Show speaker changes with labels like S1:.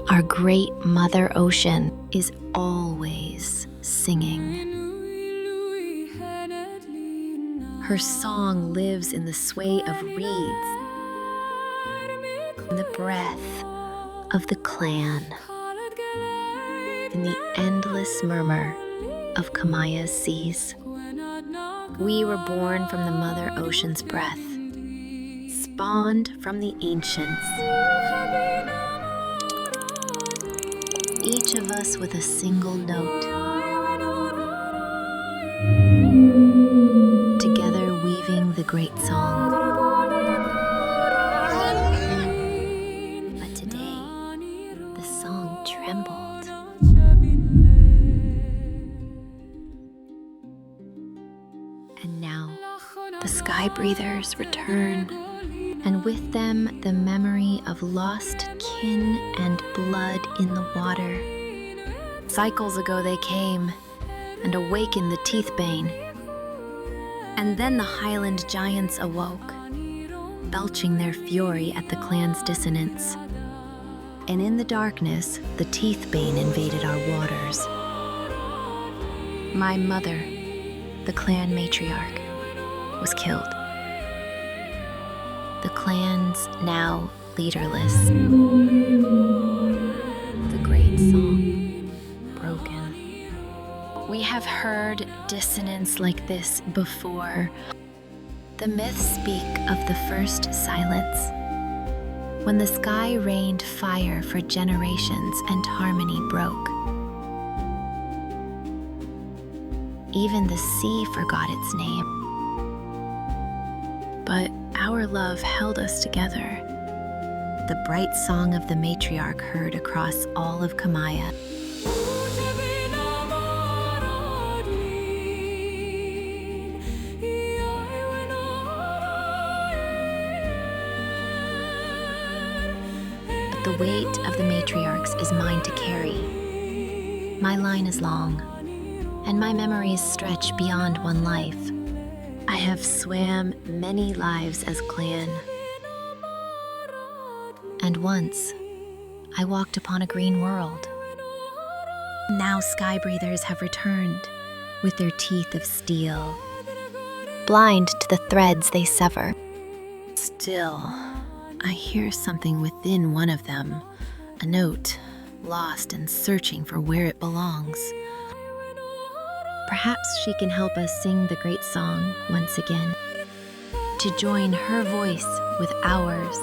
S1: Our great Mother Ocean is always singing. Her song lives in the sway of reeds, in the breath of the clan, in the endless murmur of Kamaya's seas. We were born from the Mother Ocean's breath, spawned from the ancients, each of us with a single note, together weaving the great song. But today, the song trembled. And now, the sky breathers return, and with them the memory of lost kin and blood in the water. Cycles ago they came and awakened the teethbane. And then the highland giants awoke, belching their fury at the clan's dissonance. And in the darkness, the teethbane invaded our waters. My mother, the clan matriarch, was killed. The clan's now leaderless. The great song broken. We have heard dissonance like this before. The myths speak of the first silence, when the sky rained fire for generations and harmony broke. Even the sea forgot its name. But our love held us together. The bright song of the matriarch heard across all of Kamaya. But the weight of the matriarchs is mine to carry. My line is long, and my memories stretch beyond one life. I have swam many lives as clan. And once, I walked upon a green world. Now sky breathers have returned with their teeth of steel, blind to the threads they sever. Still, I hear something within one of them, a note, lost and searching for where it belongs. Perhaps she can help us sing the great song once again, to join her voice with ours.